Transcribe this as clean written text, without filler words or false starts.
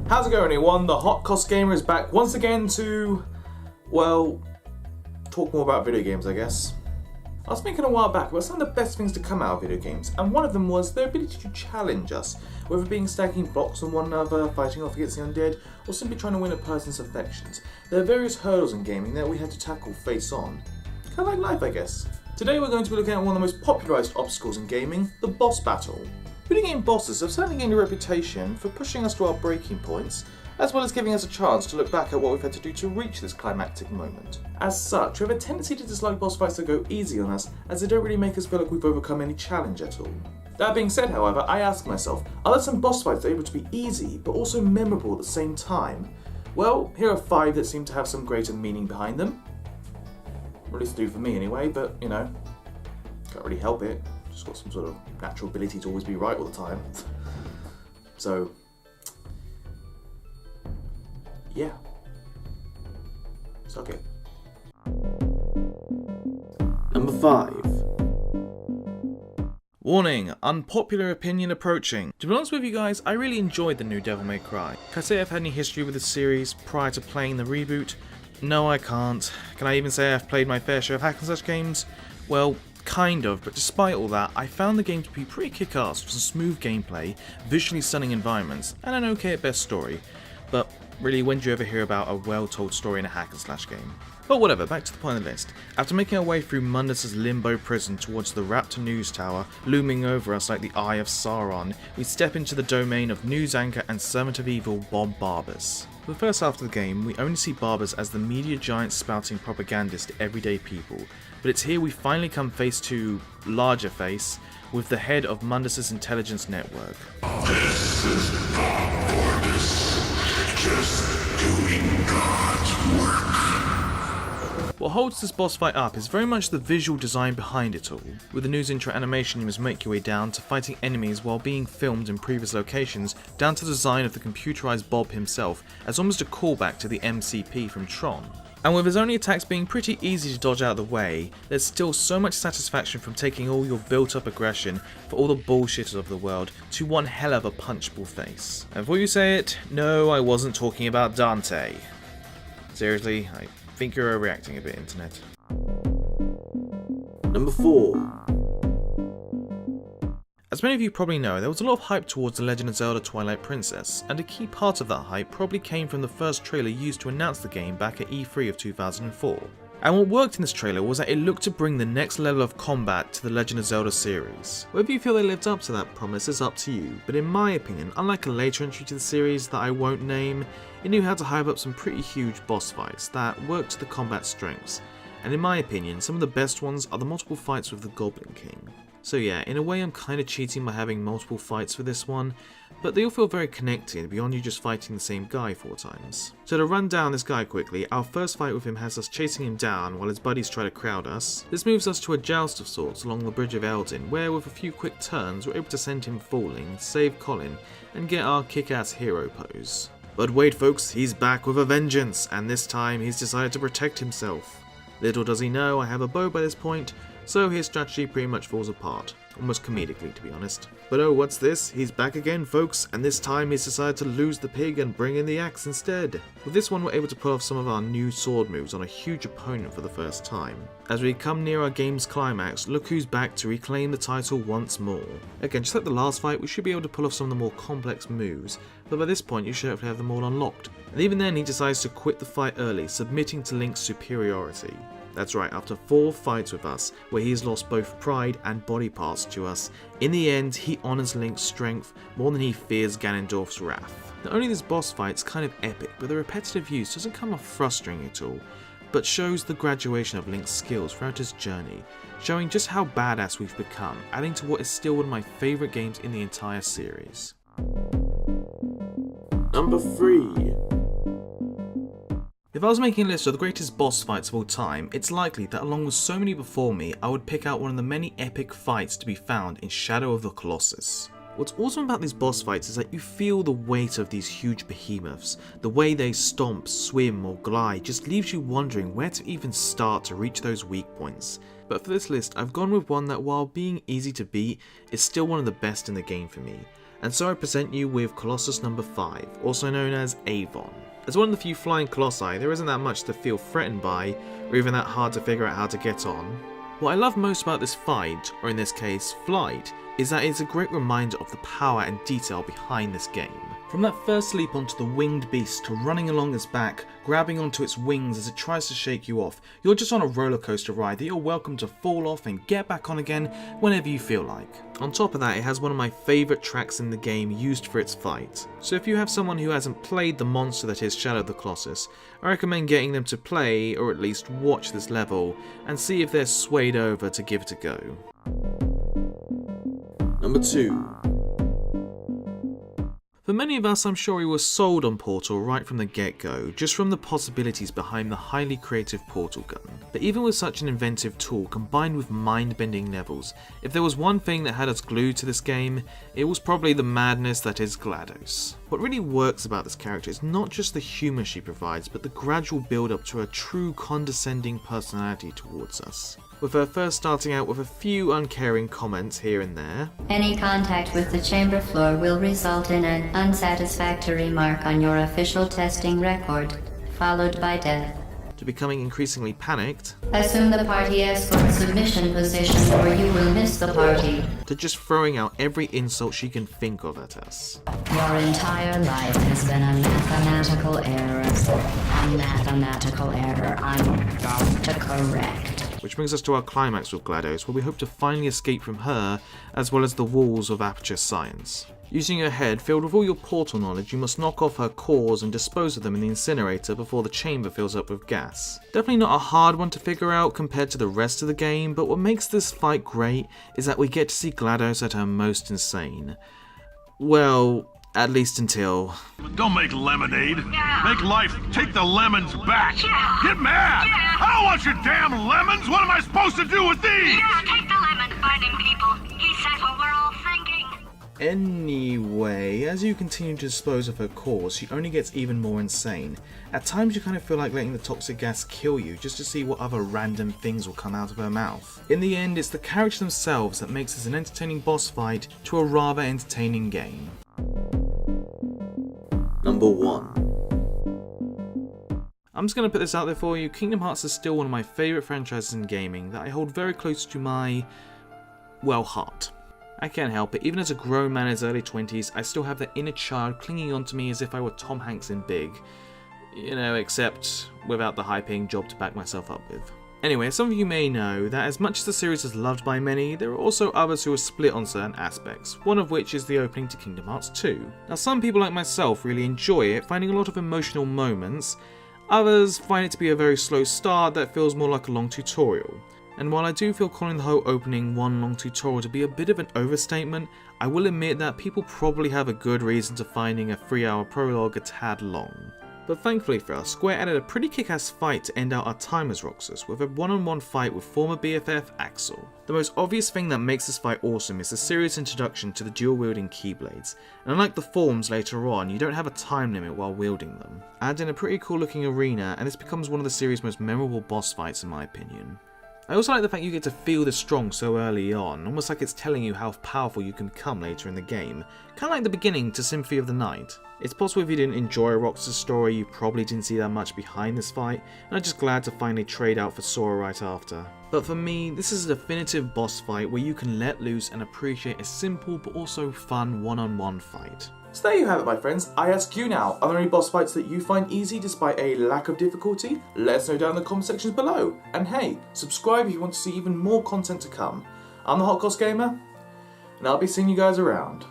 How's it going, everyone? The Hot Cost Gamer is back once again to, well, talk more about video games, I guess. I was thinking a while back about some of the best things to come out of video games, and one of them was their ability to challenge us, whether it being stacking blocks on one another, fighting off against the undead, or simply trying to win a person's affections. There are various hurdles in gaming that we had to tackle face on. Kind of like life, I guess. Today we're going to be looking at one of the most popularised obstacles in gaming, the boss battle. Video game bosses have certainly gained a reputation for pushing us to our breaking points, as well as giving us a chance to look back at what we've had to do to reach this climactic moment. As such, we have a tendency to dislike boss fights that go easy on us, as they don't really make us feel like we've overcome any challenge at all. That being said, however, I ask myself, are there some boss fights that are able to be easy, but also memorable at the same time? Well, here are 5 that seem to have some greater meaning behind them. Or at least do for me anyway, but, you know, can't really help it. Just got some sort of natural ability to always be right all the time. So, yeah. Suck it. Number 5. Warning, unpopular opinion approaching. To be honest with you guys, I really enjoyed the new Devil May Cry. Can I say I've had any history with the series prior to playing the reboot? No, I can't. Can I even say I've played my fair share of hack and slash games? Well, kind of, but despite all that, I found the game to be pretty kick-ass with some smooth gameplay, visually stunning environments, and an okay at best story. But really, when do you ever hear about a well-told story in a hack and slash game? But whatever, back to the point of the list. After making our way through Mundus' limbo prison towards the Raptor News Tower, looming over us like the Eye of Sauron, we step into the domain of news anchor and servant of evil Bob Barbas. For the first half of the game, we only see Barbas as the media giant spouting propagandist to everyday people, but it's here we finally come face to larger face with the head of Mundus' intelligence network. This is Bob Barbas, just doing God's work. What holds this boss fight up is very much the visual design behind it all. With the news intro animation you must make your way down to fighting enemies while being filmed in previous locations, down to the design of the computerized Bob himself as almost a callback to the MCP from Tron. And with his only attacks being pretty easy to dodge out of the way, there's still so much satisfaction from taking all your built up aggression for all the bullshitters of the world to one hell of a punchable face. And before you say it, no, I wasn't talking about Dante. Seriously, I think you're overreacting a bit, internet. Number 4. As many of you probably know, there was a lot of hype towards The Legend of Zelda Twilight Princess, and a key part of that hype probably came from the first trailer used to announce the game back at E3 of 2004. And what worked in this trailer was that it looked to bring the next level of combat to the Legend of Zelda series. Whether you feel they lived up to that promise is up to you, but in my opinion, unlike a later entry to the series that I won't name, it knew how to hype up some pretty huge boss fights that worked to the combat strengths, and in my opinion, some of the best ones are the multiple fights with the Goblin King. So yeah, in a way I'm kinda cheating by having multiple fights for this one, but they all feel very connected beyond you just fighting the same guy 4 times. So to run down this guy quickly, our first fight with him has us chasing him down while his buddies try to crowd us. This moves us to a joust of sorts along the Bridge of Eldin, where with a few quick turns we're able to send him falling, save Colin, and get our kick-ass hero pose. But wait folks, he's back with a vengeance, and this time he's decided to protect himself. Little does he know I have a bow by this point, so his strategy pretty much falls apart, almost comedically to be honest. But oh, what's this? He's back again folks, and this time he's decided to lose the pig and bring in the axe instead. With this one we're able to pull off some of our new sword moves on a huge opponent for the first time. As we come near our game's climax, look who's back to reclaim the title once more. Again, just like the last fight, we should be able to pull off some of the more complex moves, but by this point you should hopefully have them all unlocked. And even then he decides to quit the fight early, submitting to Link's superiority. That's right, after 4 fights with us, where he's lost both pride and body parts to us, in the end he honours Link's strength more than he fears Ganondorf's wrath. Not only this boss fight's kind of epic, but the repetitive use doesn't come off frustrating at all, but shows the graduation of Link's skills throughout his journey, showing just how badass we've become, adding to what is still one of my favourite games in the entire series. Number 3. If I was making a list of the greatest boss fights of all time, it's likely that along with so many before me, I would pick out one of the many epic fights to be found in Shadow of the Colossus. What's awesome about these boss fights is that you feel the weight of these huge behemoths. The way they stomp, swim or glide just leaves you wondering where to even start to reach those weak points. But for this list, I've gone with one that while being easy to beat, is still one of the best in the game for me. And so I present you with Colossus number 5, also known as Avon. As one of the few flying colossi, there isn't that much to feel threatened by, or even that hard to figure out how to get on. What I love most about this fight, or in this case, flight, is that it's a great reminder of the power and detail behind this game. From that first leap onto the winged beast to running along its back, grabbing onto its wings as it tries to shake you off, you're just on a roller coaster ride that you're welcome to fall off and get back on again whenever you feel like. On top of that, it has one of my favourite tracks in the game used for its fight. So if you have someone who hasn't played the monster that is Shadow the Colossus, I recommend getting them to play, or at least watch this level, and see if they're swayed over to give it a go. Number 2. For many of us, I'm sure we were sold on Portal right from the get-go, just from the possibilities behind the highly creative portal gun. But even with such an inventive tool combined with mind-bending levels, if there was one thing that had us glued to this game, it was probably the madness that is GLaDOS. What really works about this character is not just the humour she provides, but the gradual build-up to her true condescending personality towards us. With her first starting out with a few uncaring comments here and there. Any contact with the chamber floor will result in an unsatisfactory mark on your official testing record, followed by death. To becoming increasingly panicked. Assume the party escort submission position or you will miss the party. To just throwing out every insult she can think of at us. Your entire life has been a mathematical error. A mathematical error I'm about to correct. Which brings us to our climax with GLaDOS, where we hope to finally escape from her, as well as the walls of Aperture Science. Using your head filled with all your portal knowledge, you must knock off her cores and dispose of them in the incinerator before the chamber fills up with gas. Definitely not a hard one to figure out compared to the rest of the game, but what makes this fight great is that we get to see GLaDOS at her most insane. Well, at least until... Don't make lemonade. Make life. Take the lemons back. Get mad. I don't want your damn lemons. What am I supposed to do with these? Yeah, take the lemon, burning people. He said what we're all thinking. Anyway, as you continue to dispose of her cores, she only gets even more insane. At times you kind of feel like letting the toxic gas kill you just to see what other random things will come out of her mouth. In the end, it's the characters themselves that makes this an entertaining boss fight to a rather entertaining game. Number 1. I'm just going to put this out there for you. Kingdom Hearts is still one of my favourite franchises in gaming that I hold very close to my, well, heart. I can't help it, even as a grown man in his early 20s, I still have that inner child clinging onto me as if I were Tom Hanks in Big. You know, except without the high-paying job to back myself up with. Anyway, some of you may know that as much as the series is loved by many, there are also others who are split on certain aspects, one of which is the opening to Kingdom Hearts 2. Now some people like myself really enjoy it, finding a lot of emotional moments, others find it to be a very slow start that feels more like a long tutorial. And while I do feel calling the whole opening one long tutorial to be a bit of an overstatement, I will admit that people probably have a good reason to finding a 3-hour prologue a tad long. But thankfully for us, Square added a pretty kick-ass fight to end out our time as Roxas, with a one-on-one fight with former BFF Axel. The most obvious thing that makes this fight awesome is the serious introduction to the dual-wielding Keyblades, and unlike the forms later on, you don't have a time limit while wielding them. Add in a pretty cool looking arena, and this becomes one of the series' most memorable boss fights in my opinion. I also like the fact you get to feel this strong so early on, almost like it's telling you how powerful you can become later in the game, kinda like the beginning to Symphony of the Night. It's possible if you didn't enjoy Roxas' story, you probably didn't see that much behind this fight, and I'm just glad to finally trade out for Sora right after. But for me, this is a definitive boss fight where you can let loose and appreciate a simple but also fun one-on-one fight. So there you have it, my friends. I ask you now, are there any boss fights that you find easy despite a lack of difficulty? Let us know down in the comment sections below. And hey, subscribe if you want to see even more content to come. I'm the Hot Goss Gamer, and I'll be seeing you guys around.